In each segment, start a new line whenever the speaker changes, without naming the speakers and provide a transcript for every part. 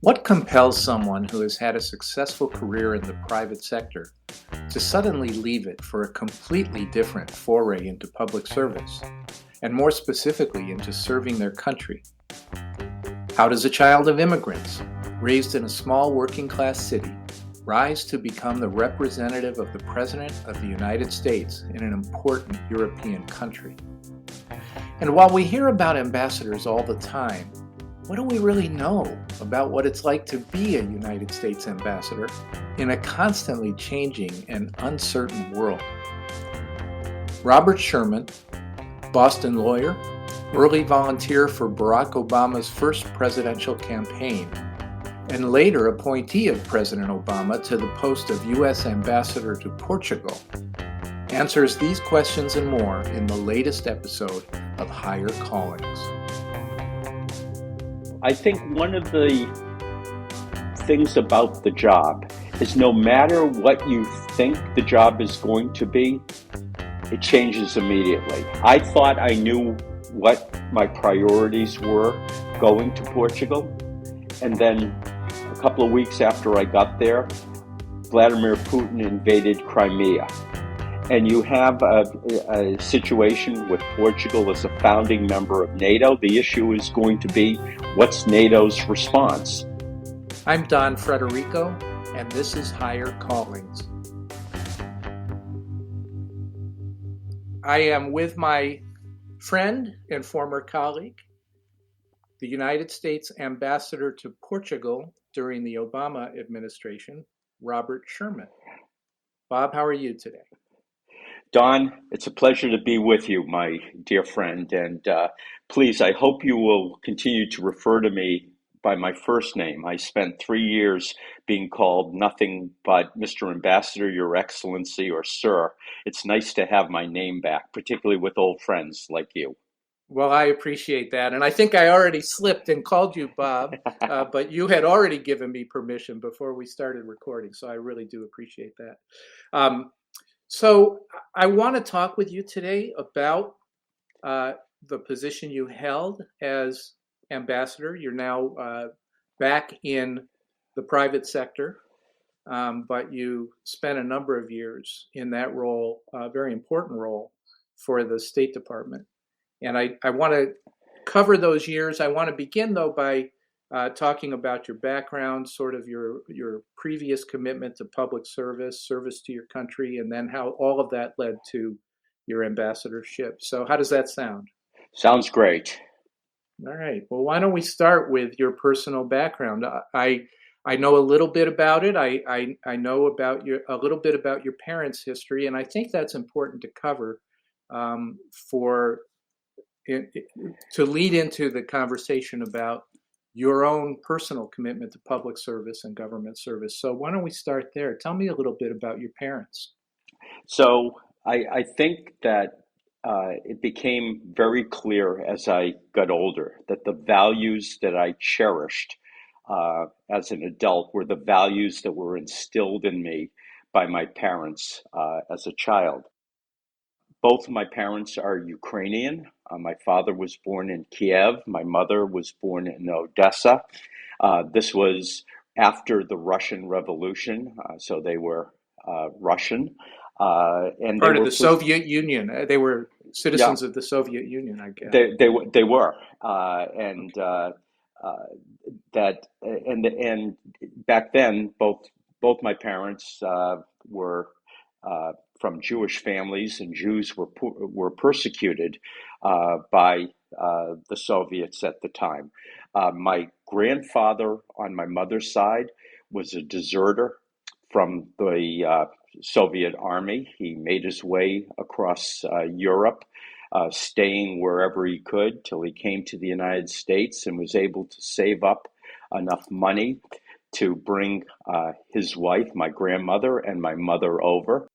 What compels someone who has had a successful career in the private sector to suddenly leave it for a completely different foray into public service, and more specifically into serving their country? How does a child of immigrants, raised in a small working class city, rise to become the representative of the President of the United States in an important European country? And while we hear about ambassadors all the time, what do we really know about what it's like to be a United States ambassador in a constantly changing and uncertain world? Robert Sherman, Boston lawyer, early volunteer for Barack Obama's first presidential campaign, and later appointee of President Obama to the post of U.S. Ambassador to Portugal, answers these questions and more in the latest episode of Higher Callings.
I think one of the things about the job is no matter what you think the job is going to be, it changes immediately. I thought I knew what my priorities were going to Portugal, and then a couple of weeks after I got there, Vladimir Putin invaded Crimea. And you have a situation with Portugal as a founding member of NATO. The issue is going to be, what's NATO's response?
I'm Don Frederico, and this is Higher Callings. I am with my friend and former colleague, the United States Ambassador to Portugal during the Obama administration, Robert Sherman. Bob, how are you today?
Don, it's a pleasure to be with you, my dear friend. And please, I hope you will continue to refer to me by my first name. I spent 3 years being called nothing but Mr. Ambassador, Your Excellency, or Sir. It's nice to have my name back, particularly with old friends like you.
Well, I appreciate that. And I think I already slipped and called you Bob, but you had already given me permission before we started recording. So I really do appreciate that. So I want to talk with you today about the position you held as ambassador. You're now back in the private sector, but you spent a number of years in that role, a very important role for the State Department. And I want to cover those years. I want to begin, though, by talking about your background, sort of your previous commitment to public service to your country, and then how all of that led to your ambassadorship. So how does that sound?
Sounds great.
All right. Well, why don't we start with your personal background? I know a little bit about it. I know about a little bit about your parents' history, and I think that's important to cover for to lead into the conversation about your own personal commitment to public service and government service. So why don't we start there? Tell me a little bit about your parents.
So I think that it became very clear as I got older that the values that I cherished as an adult were the values that were instilled in me by my parents as a child. Both of my parents are Ukrainian. My father was born in Kiev. My mother was born in Odessa. This was after the Russian Revolution, so they were Russian. And they
Part of
were,
the Soviet Union. They were
yeah,
citizens of the Soviet Union, I guess.
they were, and
Okay.
that and back then both my parents were from Jewish families, and Jews were persecuted by the Soviets at the time. My grandfather on my mother's side was a deserter from the Soviet army. He made his way across Europe, staying wherever he could till he came to the United States and was able to save up enough money to bring his wife, my grandmother, and my mother over.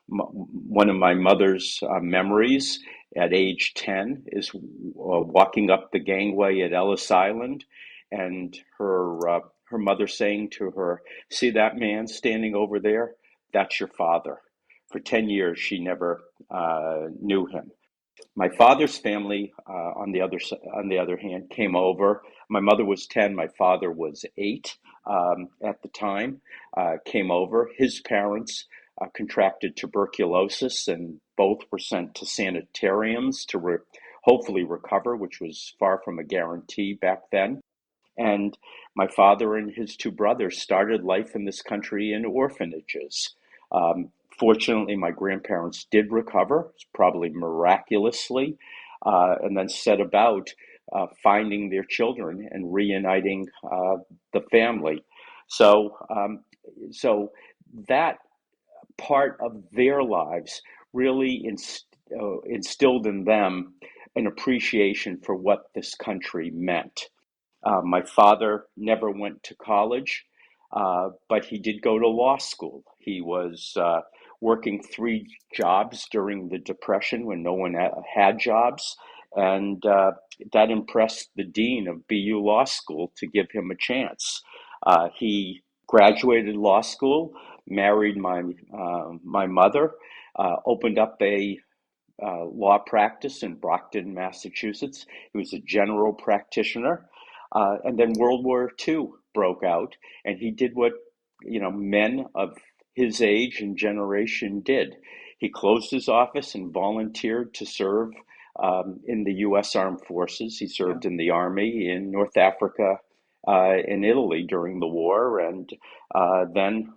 One of my mother's memories at age 10 is walking up the gangway at Ellis Island, and her mother saying to her, "See that man standing over there? That's your father." For 10 years, she never knew him. My father's family, on the other hand, came over. My mother was 10. My father was 8 at the time. Came over. His parents contracted tuberculosis, and both were sent to sanitariums to hopefully recover, which was far from a guarantee back then. And my father and his two brothers started life in this country in orphanages. Um, Fortunately, my grandparents did recover, probably miraculously, and then set about finding their children and reuniting the family. So, so that part of their lives really instilled in them an appreciation for what this country meant. My father never went to college, but he did go to law school. He was working 3 jobs during the Depression when no one had jobs, and that impressed the dean of BU Law School to give him a chance. He graduated law school, married my mother, opened up a law practice in Brockton, Massachusetts. He was a general practitioner. And then World War II broke out, and he did what men of his age and generation did. He closed his office and volunteered to serve in the U.S. Armed Forces. He
Yeah.
served in the Army in North Africa, in Italy during the war, and and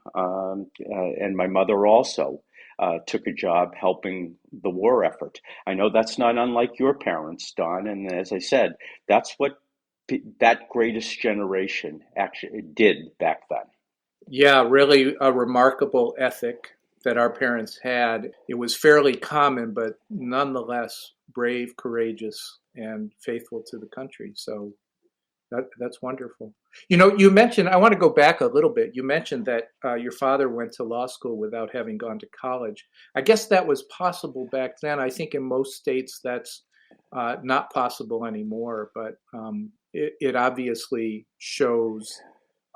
my mother also took a job helping the war effort. I know that's not unlike your parents, Don, and as I said, that's what that greatest generation actually did back then.
Yeah, really a remarkable ethic that our parents had. It was fairly common, but nonetheless brave, courageous, and faithful to the country. So that's wonderful. You mentioned, I want to go back a little bit. You mentioned that your father went to law school without having gone to college. I guess that was possible back then. I think in most states that's not possible anymore, but it obviously shows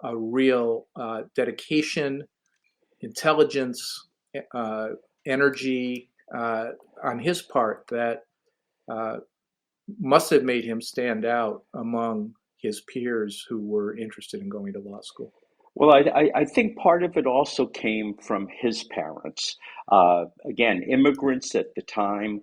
a real dedication, intelligence, uh, energy on his part that uh, must have made him stand out among his peers who were interested in going to law school.
Well, I think part of it also came from his parents. Again, immigrants at the time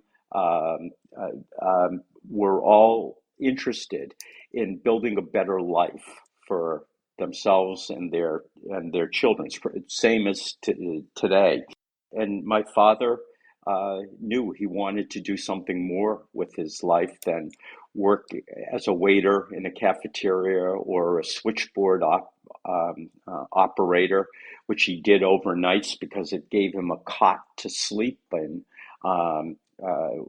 were all interested in building a better life for themselves and their children. Same as today. And my father knew he wanted to do something more with his life than work as a waiter in a cafeteria or a switchboard operator, which he did overnights because it gave him a cot to sleep in,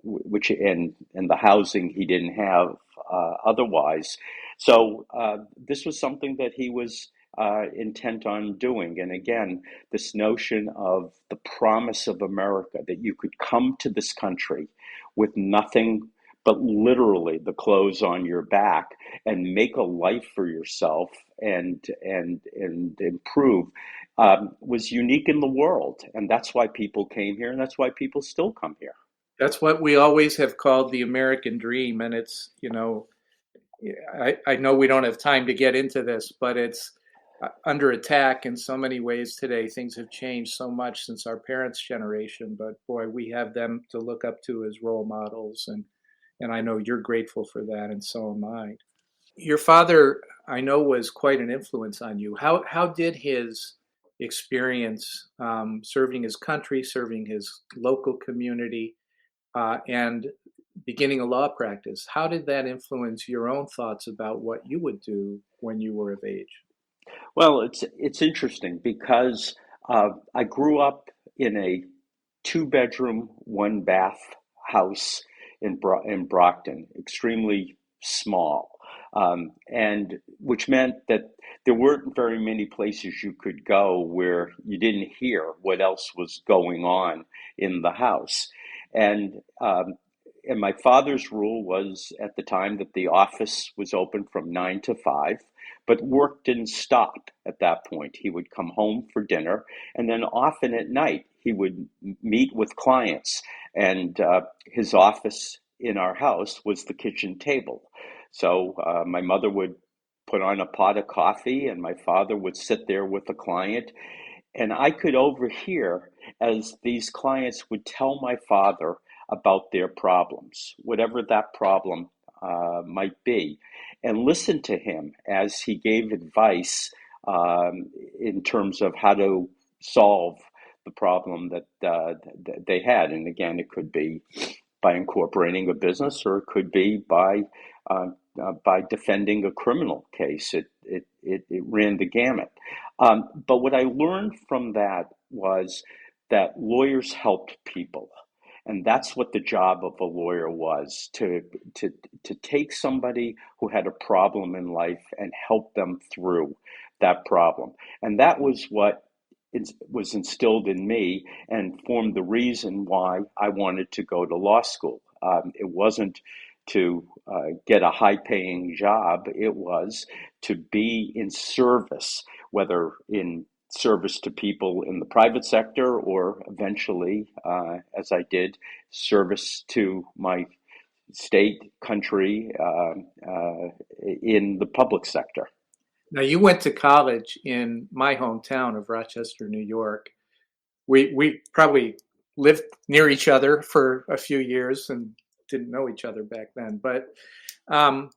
which and the housing he didn't have otherwise. So this was something that he was intent on doing. And again, this notion of the promise of America, that you could come to this country with nothing but literally the clothes on your back and make a life for yourself and improve, was unique in the world, and that's why people came here, and that's why people still come here.
That's what we always have called the American dream. And it's, I know we don't have time to get into this, but it's under attack in so many ways today. Things have changed so much since our parents' generation, but boy, we have them to look up to as role models. And I know you're grateful for that, and so am I. Your father, I know, was quite an influence on you. How did his experience serving his country, serving his local community, and beginning a law practice, how did that influence your own thoughts about what you would do when you were of age?
Well, it's interesting because I grew up in a 2 bedroom, 1 bath house in Brockton, extremely small, and which meant that there weren't very many places you could go where you didn't hear what else was going on in the house, and and my father's rule was at the time that the office was open from 9 to 5, but work didn't stop at that point. He would come home for dinner, and then often at night he would meet with clients, and his office in our house was the kitchen table. So my mother would put on a pot of coffee, and my father would sit there with a client, and I could overhear as these clients would tell my father about their problems, whatever that problem might be, and listen to him as he gave advice in terms of how to solve the problem that they had. And again, it could be by incorporating a business, or it could be uh, by defending a criminal case. It ran the gamut. But what I learned from that was that lawyers helped people. And that's what the job of a lawyer was, to, to take somebody who had a problem in life and help them through that problem. And that was what was instilled in me and formed the reason why I wanted to go to law school. It wasn't to get a high paying job, it was to be in service, whether in service to people in the private sector or eventually, as I did, service to my state, country, in the public sector.
Now, you went to college in my hometown of Rochester, New York. We probably lived near each other for a few years and didn't know each other back then. But um,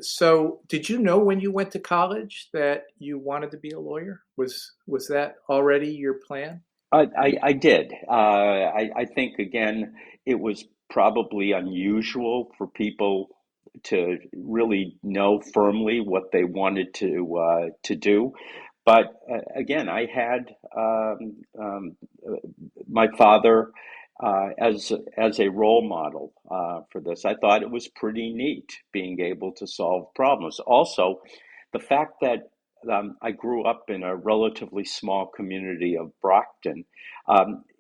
so, did you know when you went to college that you wanted to be a lawyer? Was that already your plan?
I did. I think, again, it was probably unusual for people to really know firmly what they wanted to do. But again, I had my father as a role model for this. I thought it was pretty neat being able to solve problems. Also, the fact that I grew up in a relatively small community of Brockton.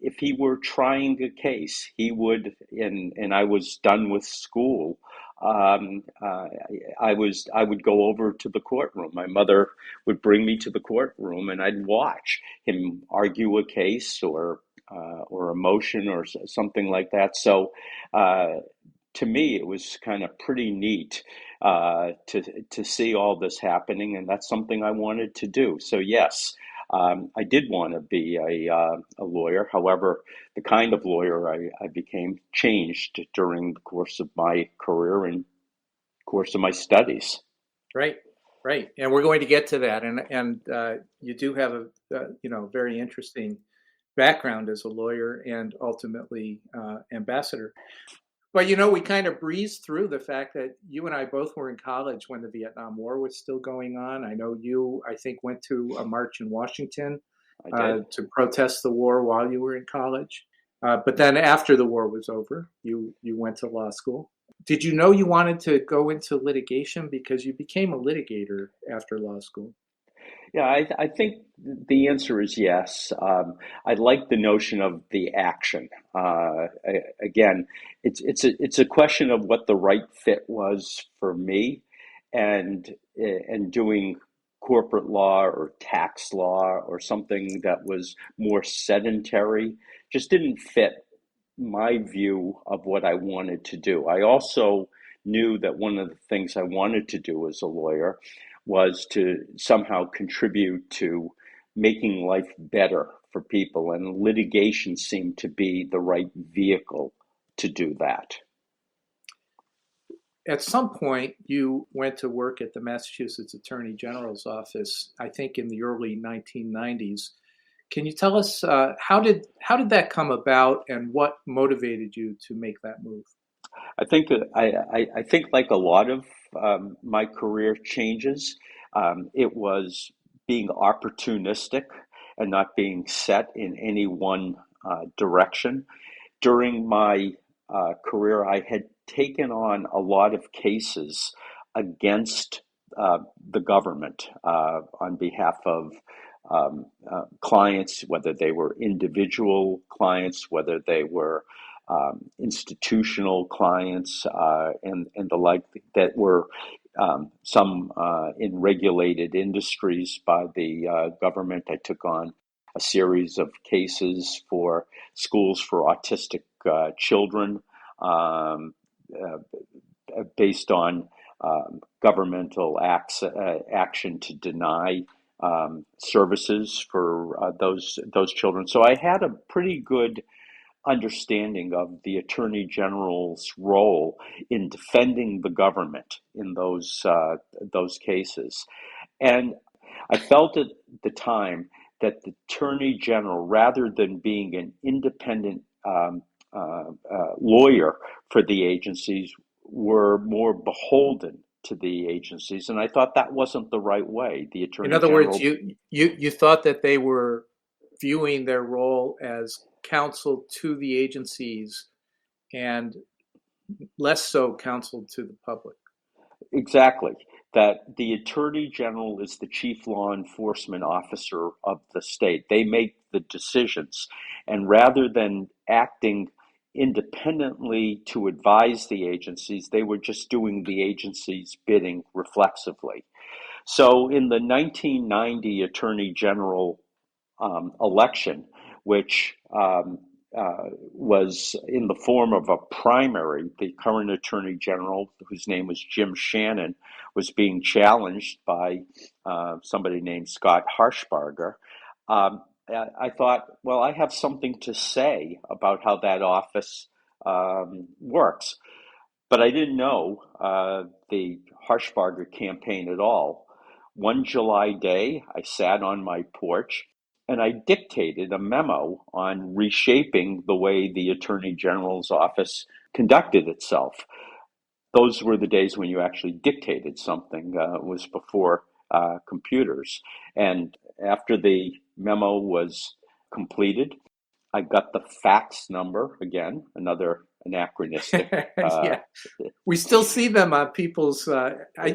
If he were trying a case, he would, and I was done with school. Um, uh, I would go over to the courtroom. My mother would bring me to the courtroom, and I'd watch him argue a case or a motion or something like that. So uh, to me, it was kind of pretty neat to see all this happening, and that's something I wanted to do. So yes, I did want to be a lawyer. However, the kind of lawyer I became changed during the course of my career and course of my studies.
Right, right. And we're going to get to that. And you do have a very interesting background as a lawyer and ultimately ambassador. But we kind of breezed through the fact that you and I both were in college when the Vietnam War was still going on. I know you, I think, went to a march in Washington
I did.
to protest the war while you were in college. But then after the war was over, you went to law school. Did you know you wanted to go into litigation because you became a litigator after law school?
Yeah, I think the answer is yes. I like the notion of the action. Again, it's a question of what the right fit was for me, and doing corporate law or tax law or something that was more sedentary just didn't fit my view of what I wanted to do. I also knew that one of the things I wanted to do as a lawyer was to somehow contribute to making life better for people, and litigation seemed to be the right vehicle to do that.
At some point, you went to work at the Massachusetts Attorney General's office, I think in the early 1990s. Can you tell us how did that come about and what motivated you to make that move?
I think I think, like a lot of my career changes, it was being opportunistic and not being set in any one direction. During my career, I had taken on a lot of cases against the government on behalf of clients, whether they were individual clients, whether they were institutional clients and the like that were some in regulated industries by the government. I took on a series of cases for schools for autistic children uh, based on governmental action to deny services for those children. So I had a pretty good understanding of the Attorney General's role in defending the government in those cases. And I felt at the time that the Attorney General, rather than being an independent lawyer for the agencies, were more beholden to the agencies. And I thought that wasn't the right way. The
In
Attorney
other words,
General.
you thought that they were viewing their role as counsel to the agencies and less so counsel to the public.
Exactly. That the Attorney General is the chief law enforcement officer of the state. They make the decisions. And rather than acting independently to advise the agencies, they were just doing the agency's bidding reflexively. So in the 1990 Attorney General election, which was in the form of a primary. The current Attorney General, whose name was Jim Shannon, was being challenged by somebody named Scott Harshbarger. I thought, well, I have something to say about how that office works. But I didn't know the Harshbarger campaign at all. One July day, I sat on my porch and I dictated a memo on reshaping the way the Attorney General's office conducted itself. Those were the days when you actually dictated something. It was before computers. And after the memo was completed, I got the fax number, again, another anachronistic.
Yeah, we still see them on people's,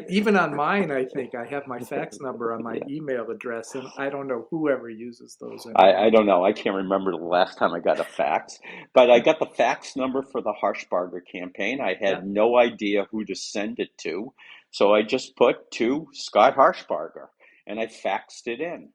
even on mine, I think I have my fax number on my
Yeah.
email address, and I don't know whoever uses those
I
anymore.
don't know. I can't remember the last time I got a fax, but I got the fax number for the Harshbarger campaign. I
Yeah.
had no idea who to send it to, so I just put to Scott Harshbarger and I faxed it in.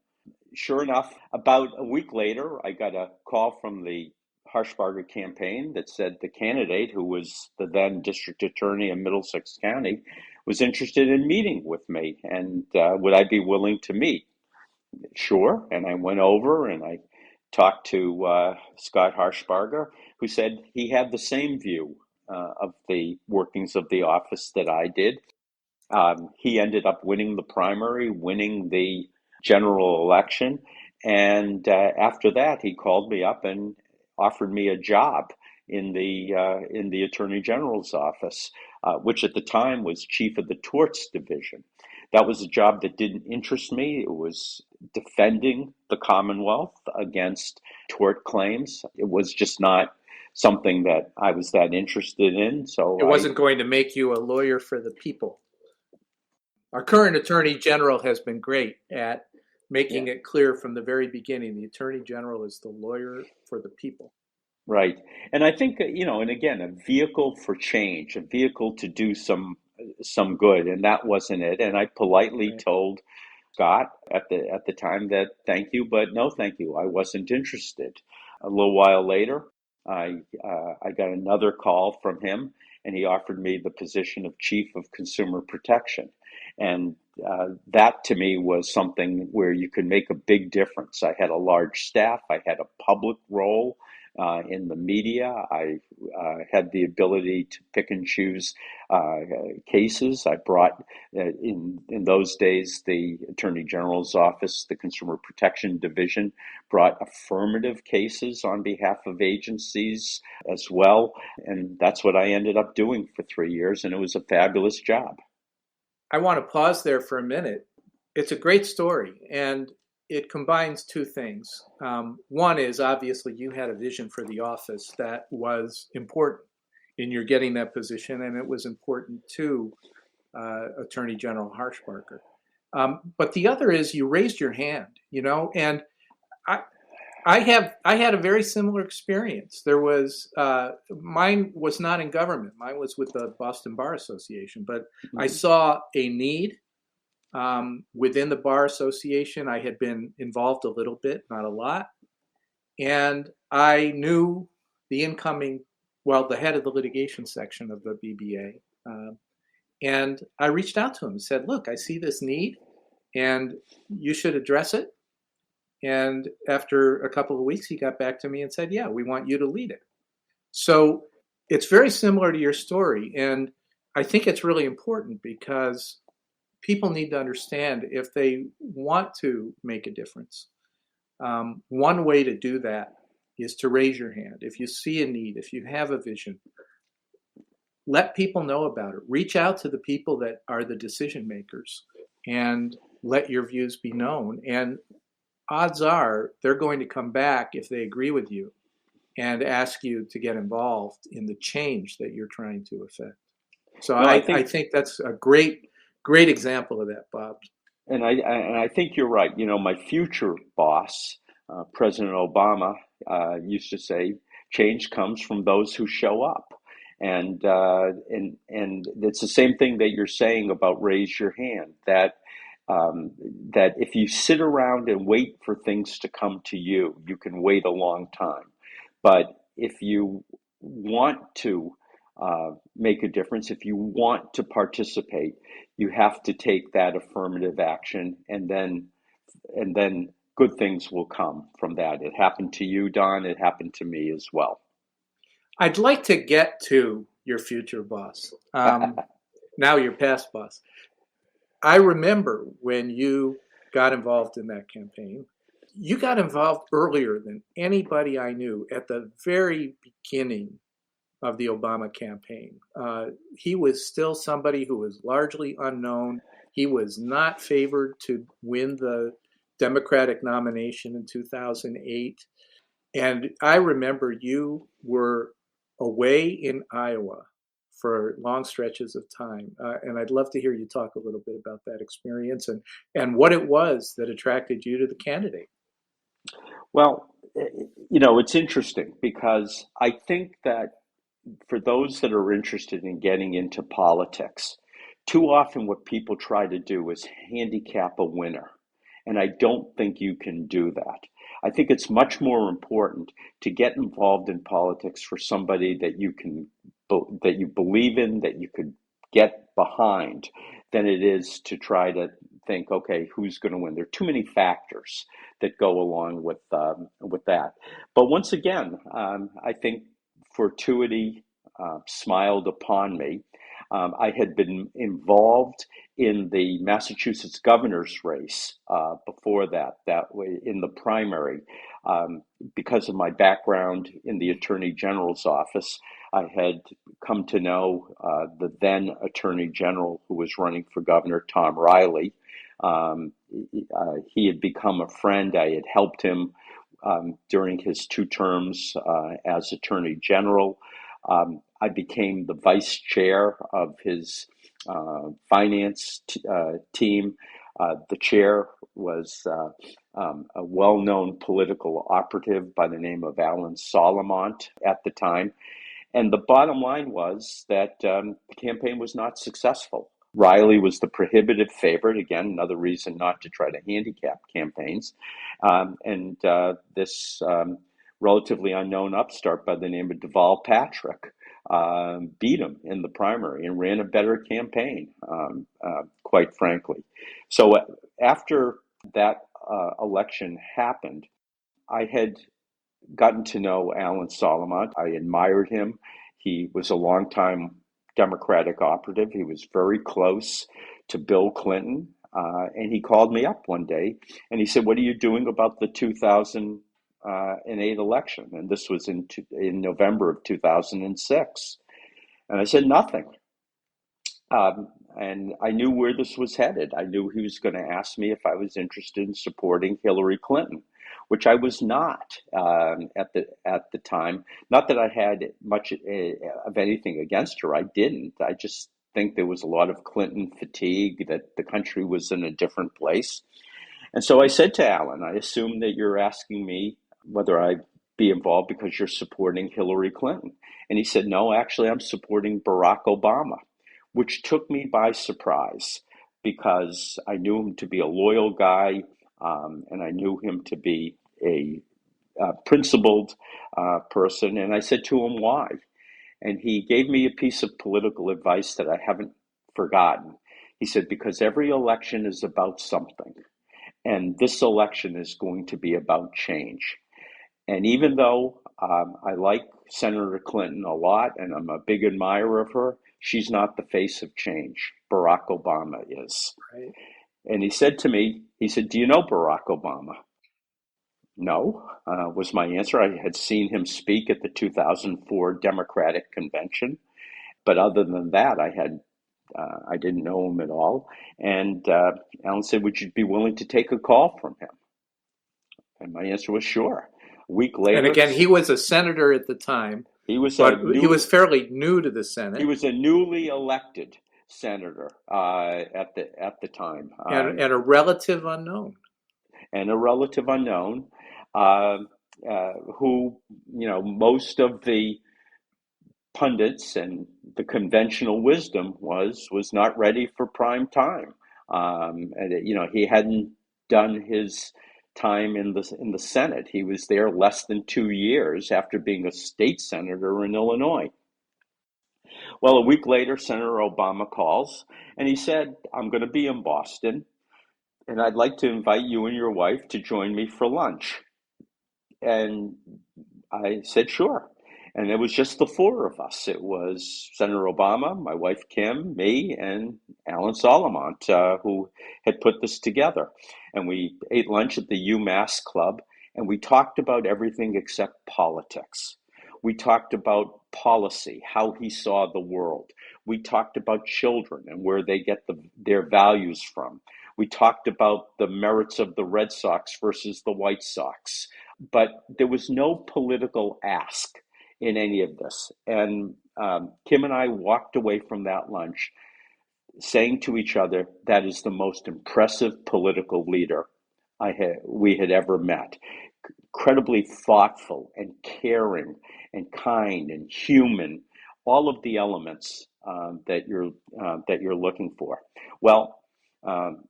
Sure enough, about a week later, I got a call from the Harshbarger campaign that said the candidate, who was the then district attorney in Middlesex County, was interested in meeting with me, and would I be willing to meet? Sure. And I went over and I talked to Scott Harshbarger, who said he had the same view of the workings of the office that I did. He ended up winning the primary, winning the general election. And after that, he called me up and offered me a job in the Attorney General's office, which at the time was chief of the torts division. That was a job that didn't interest me. It was defending the Commonwealth against tort claims. It was just not something that I was that interested in.
It
So I,
wasn't going to make you a lawyer for the people. Our current Attorney General has been great at
yeah.
making it clear from the very beginning the Attorney General is the lawyer for the people.
Right. And I think, and again, a vehicle for change, a vehicle to do some good, and that wasn't it. And I politely
Right.
told Scott at the time that thank you, but no thank you. I wasn't interested. A little while later, I got another call from him, and he offered me the position of chief of consumer protection, and that to me was something where you could make a big difference. I had a large staff. I had a public role. In the media, I had the ability to pick and choose uh, cases. I brought in those days, the Attorney General's office, the Consumer Protection Division, brought affirmative cases on behalf of agencies as well, and that's what I ended up doing for 3 years, and it was a fabulous job.
I want to pause there for a minute. It's a great story, and it combines two things. One is obviously you had a vision for the office that was important in your getting that position, and it was important to Attorney General Harshbarger. But the other is you raised your hand, and I, I had a very similar experience. There was mine was not in government. Mine was with the Boston Bar Association, but I
Mhm.
saw a need within the bar association. I had been involved a little bit, not a lot, and I knew the incoming, well, the head of the litigation section of the BBA, and I reached out to him and said, "Look, I see this need, and you should address it." And after a couple of weeks, he got back to me and said, "Yeah, we want you to lead it." So it's very similar to your story. And I think it's really important because people need to understand if they want to make a difference. One way to do that is to raise your hand. If you see a need, if you have a vision, let people know about it. Reach out to the people that are the decision makers and let your views be known. And odds are they're going to come back if they agree with you and ask you to get involved in the change that you're trying to affect. So
No, I
I
think,
think that's a great example of that, Bob.
and I think you're right. You know, my future boss, President Obama, used to say, "Change comes from those who show up," and it's the same thing that you're saying about raise your hand. Um, that if you sit around and wait for things to come to you, you can wait a long time. But if you want to make a difference, if you want to participate, you have to take that affirmative action, and then good things will come from that. It happened to you, Don. It happened to me as well.
I'd like to get to your future boss, now your past boss. I remember when you got involved in that campaign. You got involved earlier than anybody I knew at the very beginning of the Obama campaign. He was still somebody who was largely unknown. He was not favored to win the Democratic nomination in 2008. And I remember you were away in Iowa for long stretches of time. And I'd love to hear you talk a little bit about that experience and what it was that attracted you to the candidate.
Well, it's interesting because I think that for those that are interested in getting into politics, too often what people try to do is handicap a winner. And I don't think you can do that. I think it's much more important to get involved in politics for somebody that that you believe in, that you could get behind, than it is to try to think, okay, who's going to win? There are too many factors that go along with that. But once again, I think fortuity smiled upon me. I had been involved in the Massachusetts governor's race before that way in the primary. Because of my background in the Attorney General's office, I had come to know the then Attorney General who was running for governor, Tom Riley. He had become a friend. I had helped him during his two terms as Attorney General. I became the vice chair of his finance team. The chair was a well known political operative by the name of Alan Solomont at the time. And the bottom line was that the campaign was not successful. Riley was the prohibitive favorite. Again, another reason not to try to handicap campaigns. And this relatively unknown upstart by the name of Deval Patrick beat him in the primary and ran a better campaign, quite frankly. So after that election happened, I had gotten to know Alan Solomon. I admired him. He was a longtime Democratic operative. He was very close to Bill Clinton. And he called me up one day and he said, "What are you doing about the 2008 election?" And this was in November of 2006. And I said, "Nothing." And I knew where this was headed. I knew he was going to ask me if I was interested in supporting Hillary Clinton, which I was not at the time. Not that I had much of anything against her. I didn't. I just think there was a lot of Clinton fatigue, that the country was in a different place. And so I said to Alan, "I assume that you're asking me whether I be involved because you're supporting Hillary Clinton. And he said, no, actually, I'm supporting Barack Obama, which took me by surprise because I knew him to be a loyal guy, and I knew him to be a principled person. And I said to him, why? And he gave me a piece of political advice that I haven't forgotten. He said, because every election is about something, and this election is going to be about change. And even though I like Senator Clinton a lot and I'm a big admirer of her, she's not the face of change. Barack Obama is.
Right.
And he said to me, he said, do you know Barack Obama? No, was my answer. I had seen him speak at the 2004 Democratic Convention, but other than that, I didn't know him at all. And Alan said, "Would you be willing to take a call from him?" And my answer was sure. A week
And
later,
again, he was a senator at the time,
he was a
but he
new
was fairly new to the
he
Senate
was a newly elected senator at the time,
and a relative unknown.
and a relative unknown, uh, who most of the pundits and the conventional wisdom was not ready for prime time. And he hadn't done his time in the Senate. He was there less than 2 years after being a state senator in Illinois. Well, a week later, Senator Obama calls and he said, "I'm going to be in Boston, and I'd like to invite you and your wife to join me for lunch." And I said, sure. And it was just the four of us. It was Senator Obama, my wife Kim, me, and Alan Solomont, who had put this together. And we ate lunch at the UMass Club, and we talked about everything except politics. We talked about policy, how he saw the world. We talked about children and where they get their values from. We talked about the merits of the Red Sox versus the White Sox. But there was no political ask in any of this. And Kim and I walked away from that lunch saying to each other, that is the most impressive political leader we had ever met. Incredibly thoughtful and caring and kind and human, all of the elements that you're looking for. Well, um,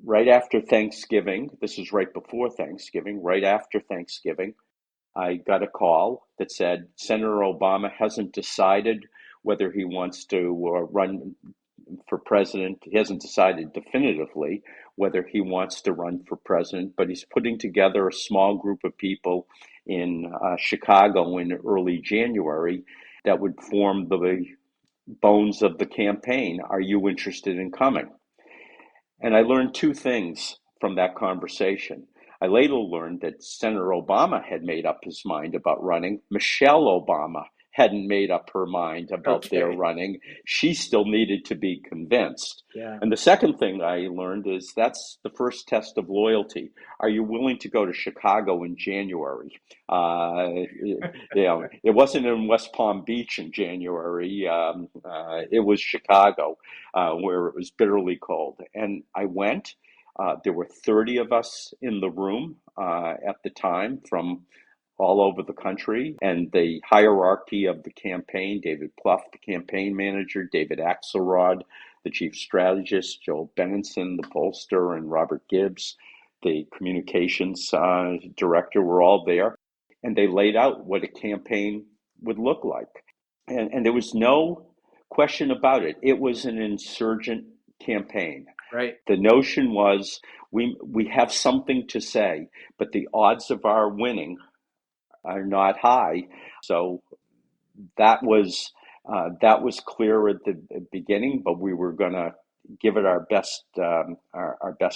right after Thanksgiving, this is right before Thanksgiving, right after Thanksgiving, I got a call that said Senator Obama hasn't decided whether he wants to run for president. He hasn't decided definitively whether he wants to run for president, but he's putting together a small group of people in Chicago in early January that would form the bones of the campaign. Are you interested in coming? And I learned two things from that conversation. I later learned that Senator Obama had made up his mind about running. Michelle Obama hadn't made up her mind about their
Okay.
running. She still needed to be convinced.
Yeah.
And the second thing I learned is that's the first test of loyalty. Are you willing to go to Chicago in January? It wasn't in West Palm Beach in January. It was Chicago, where it was bitterly cold. And I went. There were 30 of us in the room at the time from all over the country, and the hierarchy of the campaign: David Plouffe, the campaign manager; David Axelrod, the chief strategist; Joel Benenson, the pollster; and Robert Gibbs, the communications director, were all there. And they laid out what a campaign would look like. And there was no question about it. It was an insurgent campaign.
Right.
The notion was we have something to say, but the odds of our winning are not high. So that was clear at the beginning, but we were going to give it our best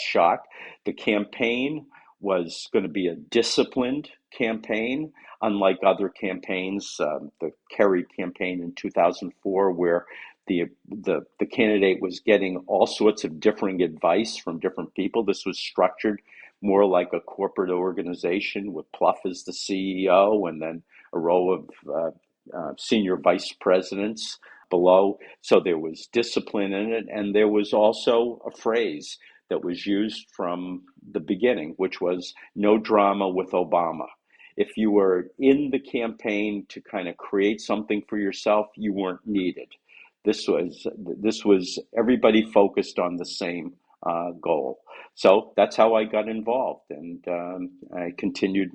shot. The campaign was going to be a disciplined campaign, unlike other campaigns, the Kerry campaign in 2004, where the candidate was getting all sorts of differing advice from different people. This was structured more like a corporate organization with Plouffe as the CEO, and then a row of senior vice presidents below. So there was discipline in it, and there was also a phrase that was used from the beginning, which was "no drama with Obama." If you were in the campaign to kind of create something for yourself, you weren't needed. This was everybody focused on the same goal. So that's how I got involved, and I continued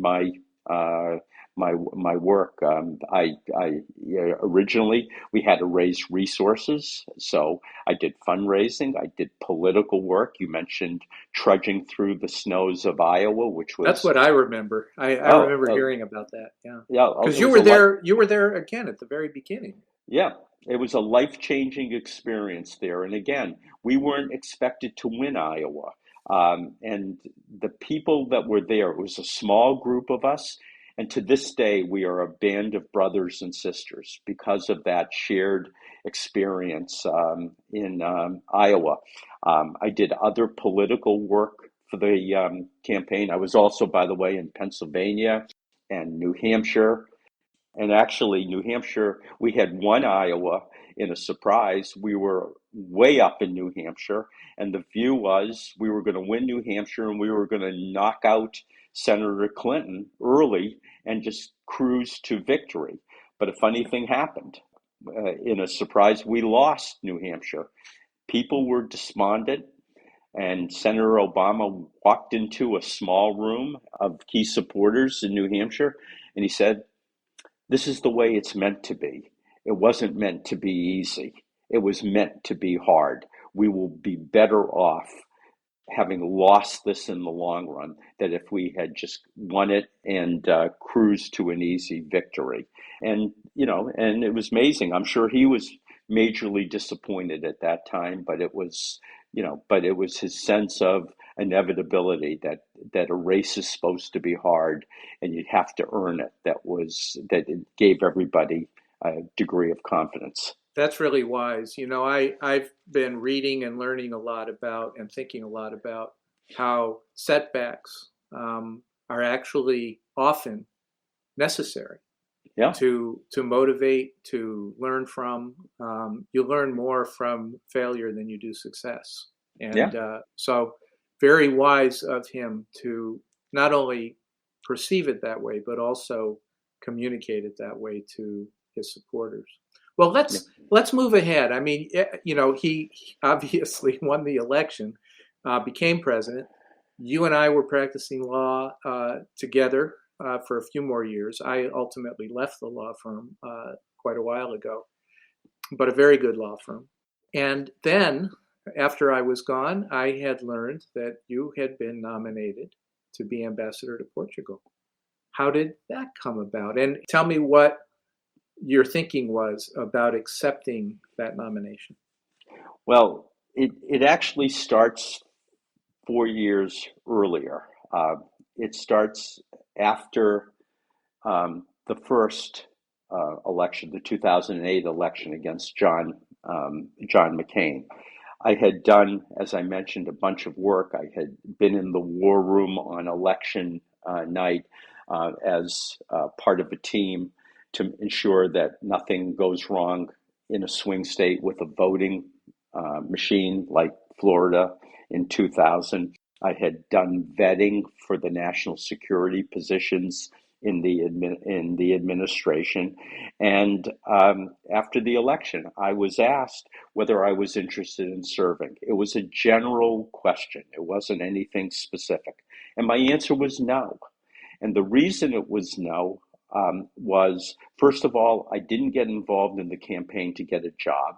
uh, my work. Yeah, originally we had to raise resources, so I did fundraising. I did political work. You mentioned trudging through the snows of Iowa, which
That's
was
what I remember. I
oh,
remember hearing about that. Yeah,
yeah,
because
it was a life.
you were there again at the very beginning.
Yeah, it was a life-changing experience there. And again, we weren't expected to win Iowa. And the people that were there, it was a small group of us. And to this day, we are a band of brothers and sisters because of that shared experience in Iowa. I did other political work for the campaign. I was also, by the way, in Pennsylvania and New Hampshire, and actually, New Hampshire, we had won Iowa in a surprise. We were way up in New Hampshire, and the view was we were going to win New Hampshire and we were going to knock out Senator Clinton early and just cruise to victory. But a funny thing happened. In a surprise, we lost New Hampshire. People were despondent, and Senator Obama walked into a small room of key supporters in New Hampshire, and he said, "This is the way it's meant to be. It wasn't meant to be easy. It was meant to be hard. We will be better off having lost this in the long run than if we had just won it and cruised to an easy victory." And it was amazing. I'm sure he was majorly disappointed at that time, but it was his sense of inevitability that a race is supposed to be hard and you have to earn it. That it gave everybody a degree of confidence.
That's really wise. I've been reading and learning a lot about and thinking a lot about how setbacks are actually often necessary
Yeah,
to motivate, to learn from. You learn more from failure than you do success,
yeah,
and so very wise of him to not only perceive it that way, but also communicate it that way to his supporters. Well,
yeah,
let's move ahead. I mean, he obviously won the election, became president. You and I were practicing law together for a few more years. I ultimately left the law firm quite a while ago, but a very good law firm. And then, after I was gone, I had learned that you had been nominated to be ambassador to Portugal. How did that come about? And tell me what your thinking was about accepting that nomination.
well, it actually starts 4 years earlier. It starts after the first election, the 2008 election against John McCain. I had done, as I mentioned, a bunch of work. I had been in the war room on election night as part of a team to ensure that nothing goes wrong in a swing state with a voting machine like Florida in 2000. I had done vetting for the national security positions in the administration, and after the election, I was asked whether I was interested in serving. It was a general question. It wasn't anything specific, and my answer was no. And the reason it was no was, first of all, I didn't get involved in the campaign to get a job.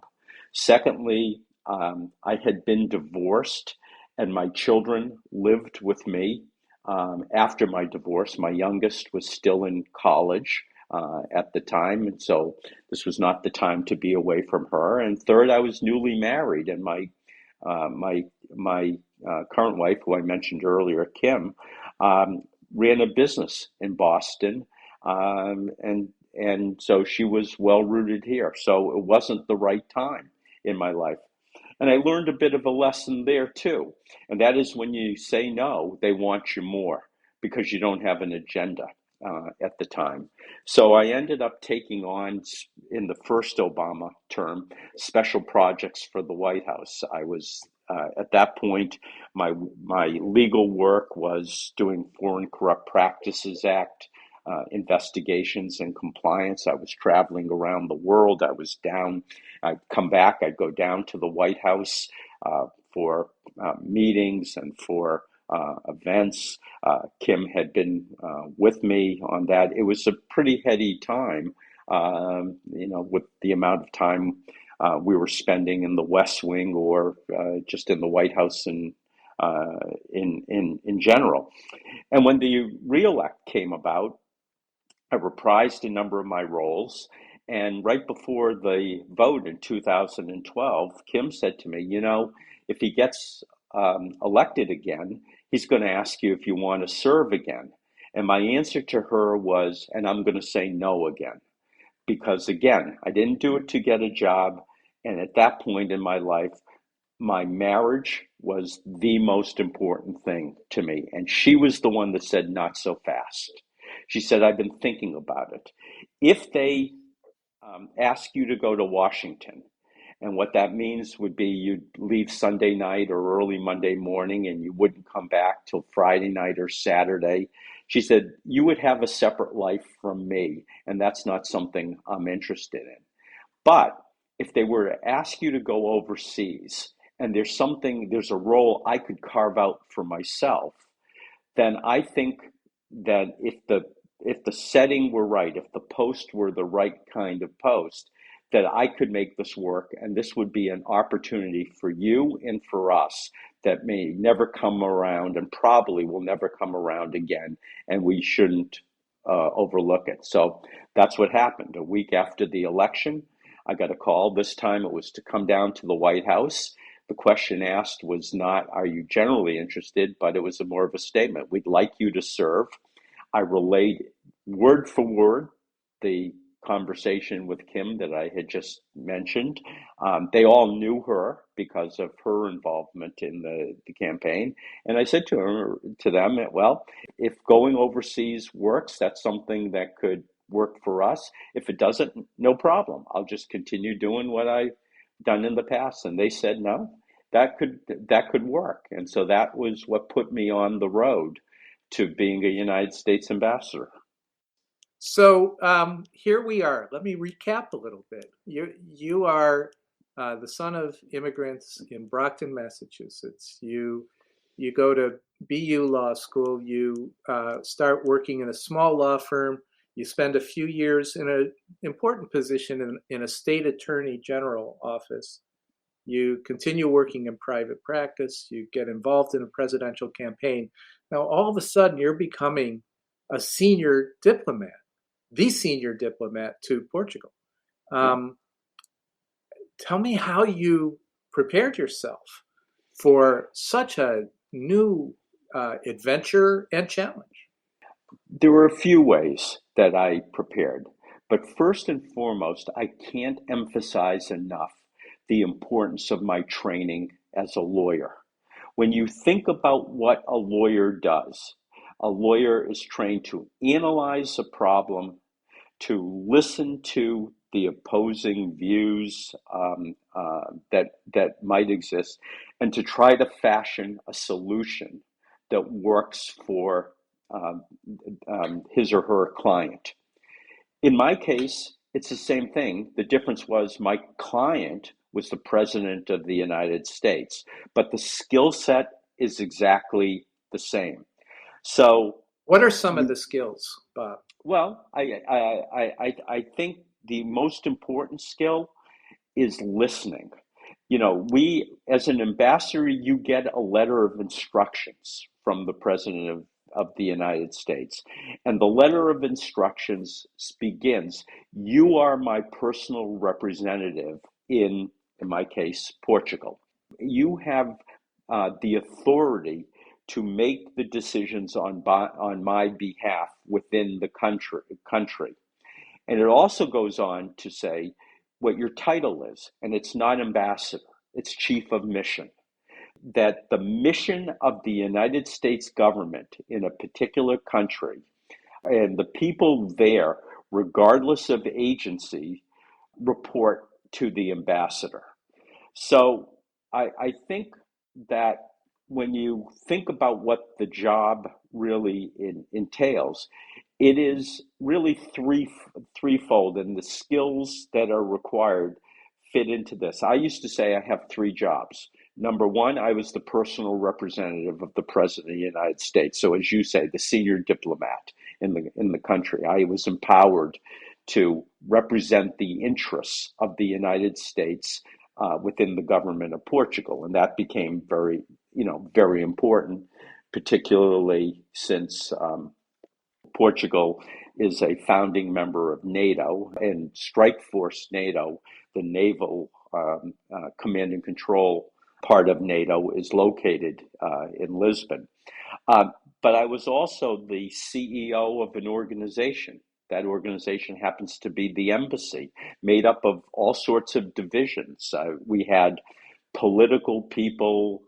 Secondly, I had been divorced, and my children lived with me after my divorce. My youngest was still in college at the time, and so this was not the time to be away from her. And third, I was newly married, and my current wife, who I mentioned earlier, Kim, um, ran a business in Boston, and so she was well rooted here. So it wasn't the right time in my life. And I learned a bit of a lesson there too. And that is when you say no, they want you more because you don't have an agenda at the time. So I ended up taking on, in the first Obama term, special projects for the White House. I was at that point, my legal work was doing Foreign Corrupt Practices Act investigations and compliance. I was traveling around the world. I was down. I'd come back. I'd go down to the White House for meetings and for events. Kim had been with me on that. It was a pretty heady time, with the amount of time we were spending in the West Wing or just in the White House and in general. And when the reelect came about, I reprised a number of my roles. And right before the vote in 2012, Kim said to me, if he gets elected again, he's going to ask you if you want to serve again. And my answer to her was, and I'm going to say no again. Because again, I didn't do it to get a job. And at that point in my life, my marriage was the most important thing to me. And she was the one that said, not so fast. She said, I've been thinking about it. If they ask you to go to Washington, and what that means would be you'd leave Sunday night or early Monday morning and you wouldn't come back till Friday night or Saturday. She said, you would have a separate life from me, and that's not something I'm interested in. But if they were to ask you to go overseas, and there's a role I could carve out for myself, then I think that if the setting were right, if the post were the right kind of post, that I could make this work, and this would be an opportunity for you and for us that may never come around and probably will never come around again, and we shouldn't overlook it. So that's what happened. A week after the election, I got a call. This time it was to come down to the White House. The question asked was not, are you generally interested? But it was more of a statement. We'd like you to serve. I relayed word for word the conversation with Kim that I had just mentioned. They all knew her because of her involvement in the campaign. And I said to them, well, if going overseas works, that's something that could work for us. If it doesn't, no problem. I'll just continue doing what I've done in the past. And they said, no, that could work. And so that was what put me on the road to being a United States ambassador.
So here we are. Let me recap a little bit. You are the son of immigrants in Brockton, Massachusetts. You go to BU Law School. You start working in a small law firm. You spend a few years in an important position in a state attorney general office. You continue working in private practice. You get involved in a presidential campaign. Now, all of a sudden, you're becoming a senior diplomat, the senior diplomat to Portugal. Tell me how you prepared yourself for such a new adventure and challenge.
There were a few ways that I prepared, but first and foremost, I can't emphasize enough the importance of my training as a lawyer. When you think about what a lawyer does, a lawyer is trained to analyze a problem, to listen to the opposing views that might exist, and to try to fashion a solution that works for his or her client. In my case, it's the same thing. The difference was my client was the President of the United States, but the skill set is exactly the same. So,
what are some of the skills, Bob?
Well, I think the most important skill is listening. We, as an ambassador, you get a letter of instructions from the President of the United States. And the letter of instructions begins, you are my personal representative in my case, Portugal. You have the authority to make the decisions on my behalf within the country. And it also goes on to say what your title is, and it's not ambassador, it's chief of mission. That the mission of the United States government in a particular country and the people there, regardless of agency, report to the ambassador. So I think that when you think about what the job really entails, it is really threefold, and the skills that are required fit into this. I used to say I have three jobs. Number one, I was the personal representative of the President of the United States. So, as you say, the senior diplomat in the country. I was empowered to represent the interests of the United States within the government of Portugal, and that became very important, particularly since Portugal is a founding member of NATO, and Strike Force NATO, the naval command and control part of NATO, is located in Lisbon. Uh, but I was also the CEO of an organization. That organization happens to be the embassy, made up of all sorts of divisions. We had political people,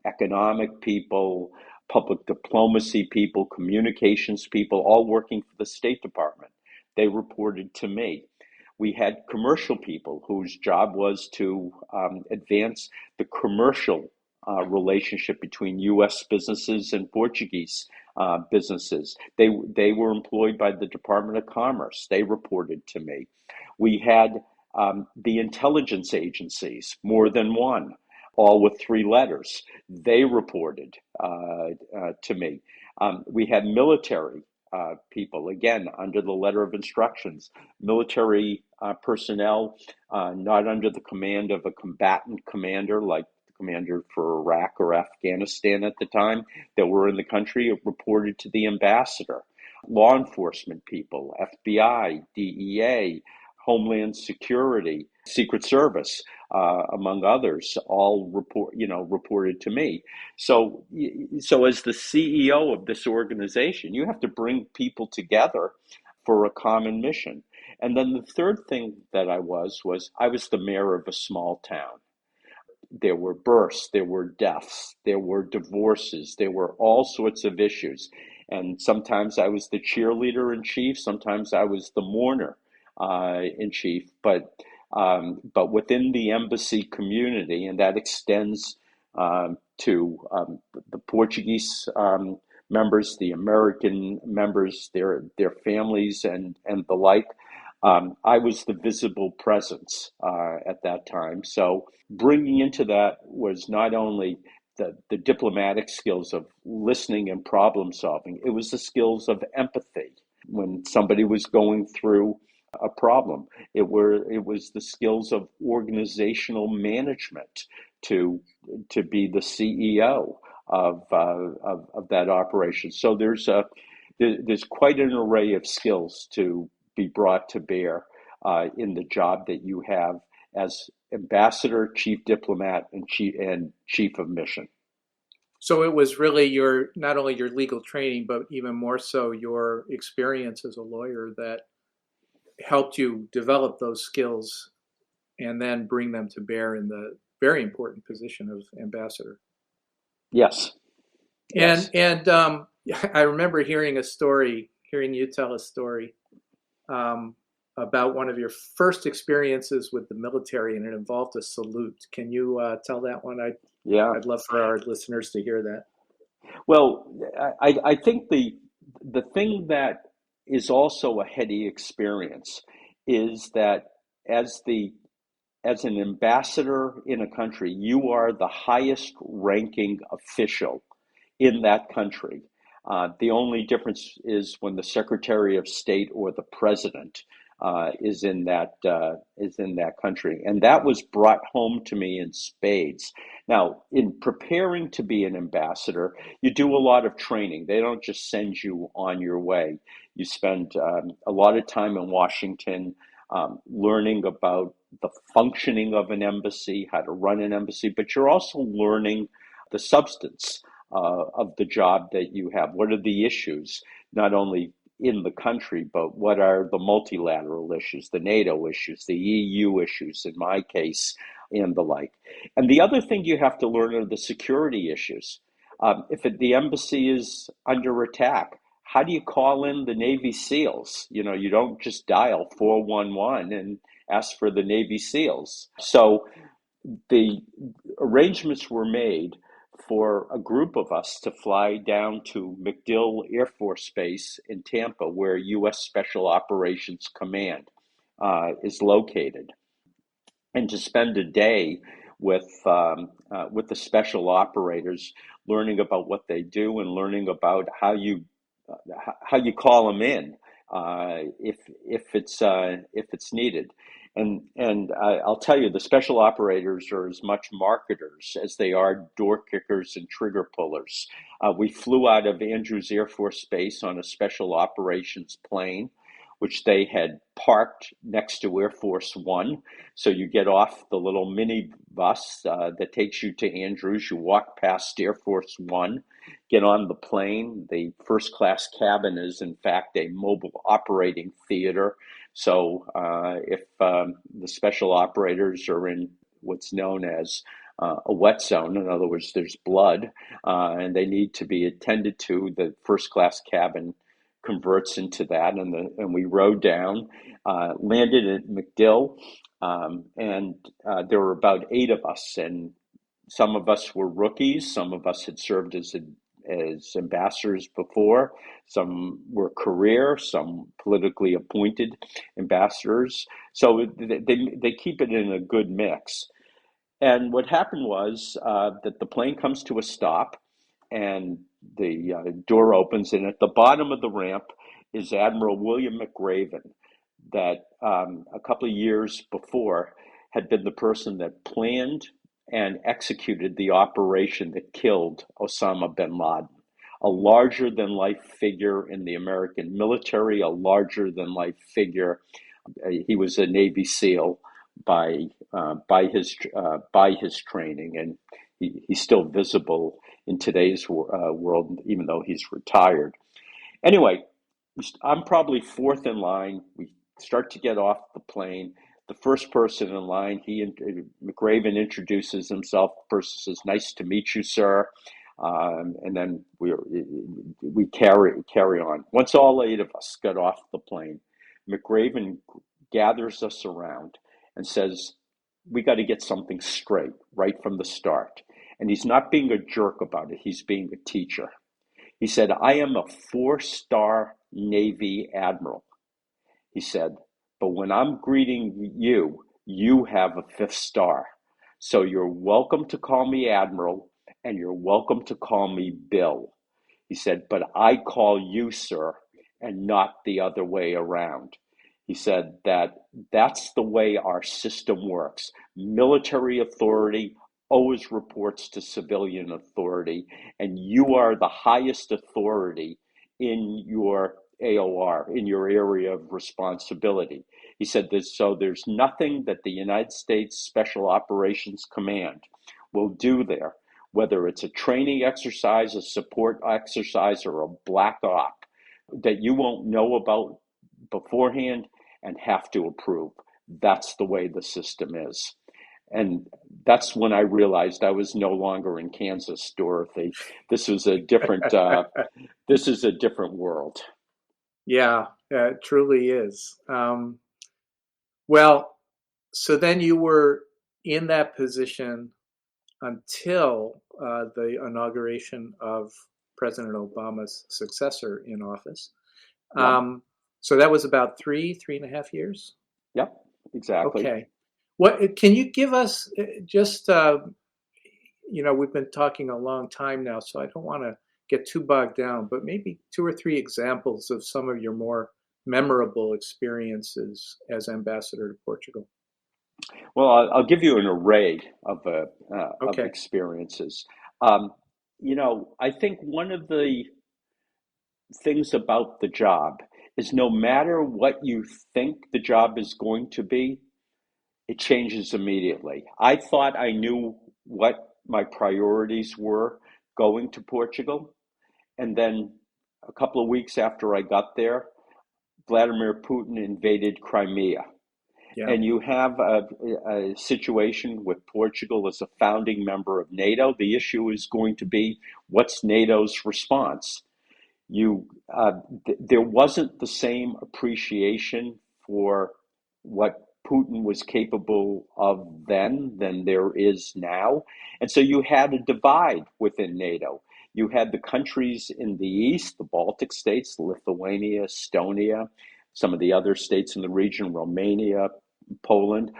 economic people, public diplomacy people, communications people, all working for the State Department. They reported to me. We had commercial people whose job was to advance the commercial relationship between U.S. businesses and Portuguese businesses. They were employed by the Department of Commerce. They reported to me. We had the intelligence agencies, more than one, all with three letters. They reported to me. We had military people, again, under the letter of instructions, military personnel, not under the command of a combatant commander like the commander for Iraq or Afghanistan at the time, that were in the country. It reported to the ambassador. Law enforcement people, FBI, DEA, Homeland Security, Secret Service, among others, all reported to me. So, so as the CEO of this organization, you have to bring people together for a common mission. And then the third thing that was I was the mayor of a small town. There were births, there were deaths, there were divorces, there were all sorts of issues. And sometimes I was the cheerleader in chief, sometimes I was the mourner in chief. But within the embassy community, and that extends to the Portuguese members, the American members, their families, and the like. I was the visible presence at that time. So bringing into that was not only the diplomatic skills of listening and problem solving, it was the skills of empathy when somebody was going through a problem. It was the skills of organizational management to be the CEO of that operation. So there's quite an array of skills to be brought to bear in the job that you have as ambassador, chief diplomat, and chief of mission.
So it was really your not only your legal training, but even more so your experience as a lawyer that helped you develop those skills and then bring them to bear in the very important position of ambassador.
Yes.
And
Yes.
I remember hearing you tell a story um, about one of your first experiences with the military, and it involved a salute. Can you tell that one?
Yeah.
I'd love for our listeners to hear that.
Well, I think the thing that is also a heady experience is that as the as an ambassador in a country, you are the highest ranking official in that country. The only difference is when the Secretary of State or the President is in that country, and that was brought home to me in spades. Now, in preparing to be an ambassador, you do a lot of training. They don't just send you on your way. You spend a lot of time in Washington learning about the functioning of an embassy, how to run an embassy, but you're also learning the substance of the job that you have. What are the issues, not only in the country, but what are the multilateral issues, the NATO issues, the EU issues, in my case, and the like. And the other thing you have to learn are the security issues. The embassy is under attack, how do you call in the Navy SEALs? You don't just dial 411 and ask for the Navy SEALs. So the arrangements were made for a group of us to fly down to MacDill Air Force Base in Tampa, where U.S. Special Operations Command is located, and to spend a day with the special operators, learning about what they do and learning about how you call them in if it's needed. I'll tell you, the special operators are as much marketers as they are door kickers and trigger pullers. We flew out of Andrews Air Force Base on a special operations plane, which they had parked next to Air Force One. So you get off the little mini bus that takes you to Andrews. You walk past Air Force One, get on the plane. The first class cabin is, in fact, a mobile operating theater. So if the special operators are in what's known as a wet zone, in other words, there's blood, and they need to be attended to, the first class cabin converts into that, and we rode down, landed at MacDill, and there were about 8 of us, and some of us were rookies, some of us had served as ambassadors before, some were career, some politically appointed ambassadors. So they keep it in a good mix. And what happened was that the plane comes to a stop, and the door opens, and at the bottom of the ramp is Admiral William McRaven, that a couple of years before had been the person that planned and executed the operation that killed Osama bin Laden. A larger than life figure in the American military, a larger than life figure. He was a Navy SEAL by his training, and he's still visible in today's world, even though he's retired. Anyway, I'm probably fourth in line. We start to get off the plane. The first person in line, McRaven introduces himself. The person says, "Nice to meet you, sir." And then we carry on. Once all 8 of us got off the plane, McRaven gathers us around and says, "We got to get something straight right from the start." And he's not being a jerk about it. He's being a teacher. He said, "I am a 4-star Navy admiral." He said, "but when I'm greeting you, you have a 5th star. So you're welcome to call me Admiral, and you're welcome to call me Bill." He said, "but I call you, sir, and not the other way around." He said that's the way our system works. Military authority always reports to civilian authority, and you are the highest authority in your AOR, in your area of responsibility. He said that, so there's nothing that the United States Special Operations Command will do there, whether it's a training exercise, a support exercise, or a black op, that you won't know about beforehand and have to approve. That's the way the system is. And that's when I realized I was no longer in Kansas, Dorothy. This was a different this is a different world.
Yeah, it truly is. Well, so then you were in that position until the inauguration of President Obama's successor in office.
Yeah.
So that was about 3.5 years.
Yep, exactly.
Okay. What can you give us just, we've been talking a long time now, so I don't want to get too bogged down, but maybe 2 or 3 examples of some of your more memorable experiences as ambassador to Portugal.
Well, I'll give you an array of
Okay.
experiences. I think one of the things about the job is no matter what you think the job is going to be, it changes immediately. I thought I knew what my priorities were going to Portugal. And then a couple of weeks after I got there, Vladimir Putin invaded Crimea.
Yeah.
And you have a situation with Portugal as a founding member of NATO. The issue is going to be, what's NATO's response? There wasn't the same appreciation for what Putin was capable of then than there is now. And so you had a divide within NATO. You had the countries in the east, the Baltic states, Lithuania, Estonia, some of the other states in the region, Romania, Poland,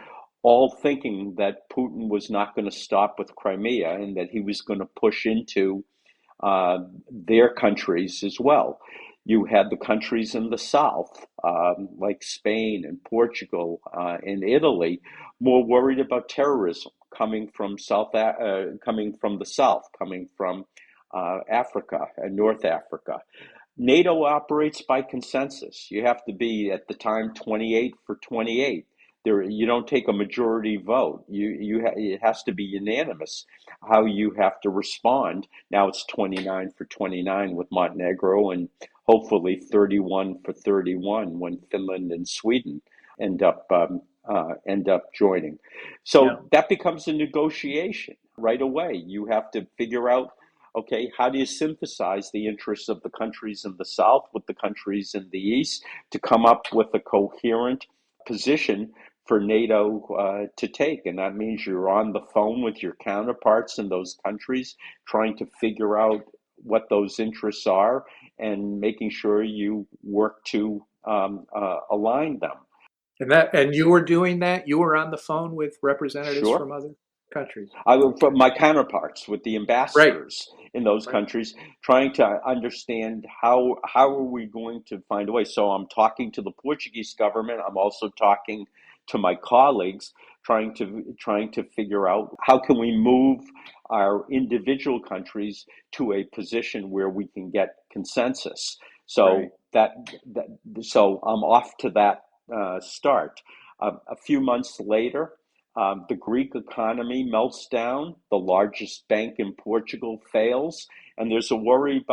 all thinking that Putin was not going to stop with Crimea and that he was going to push into their countries as well. You had the countries in the south, like Spain and Portugal and Italy, more worried about terrorism coming from coming from the south, coming from Africa and North Africa. NATO operates by consensus. You have to be at the time 28 for 28. You don't take a majority vote. It has to be unanimous how you have to respond. Now it's 29 for 29 with Montenegro, and hopefully 31 for 31 when Finland and Sweden end up joining. So
Yeah.
that becomes a negotiation right away. You have to figure out, okay, how do you synthesize the interests of the countries in the south with the countries in the east to come up with a coherent position for NATO to take? And that means you're on the phone with your counterparts in those countries, trying to figure out what those interests are and making sure you work to align them.
And you were doing that? You were on the phone with representatives
Sure.
from other countries.
From
Okay.
my counterparts with the
Right.
ambassadors in those
Right.
countries, trying to understand how are we going to find a way. So I'm talking to the Portuguese government. I'm also talking to my colleagues, trying to figure out how can we move our individual countries to a position where we can get consensus.
Right.
So so I'm off to that start. A few months later. The Greek economy melts down, the largest bank in Portugal fails, and there's a worry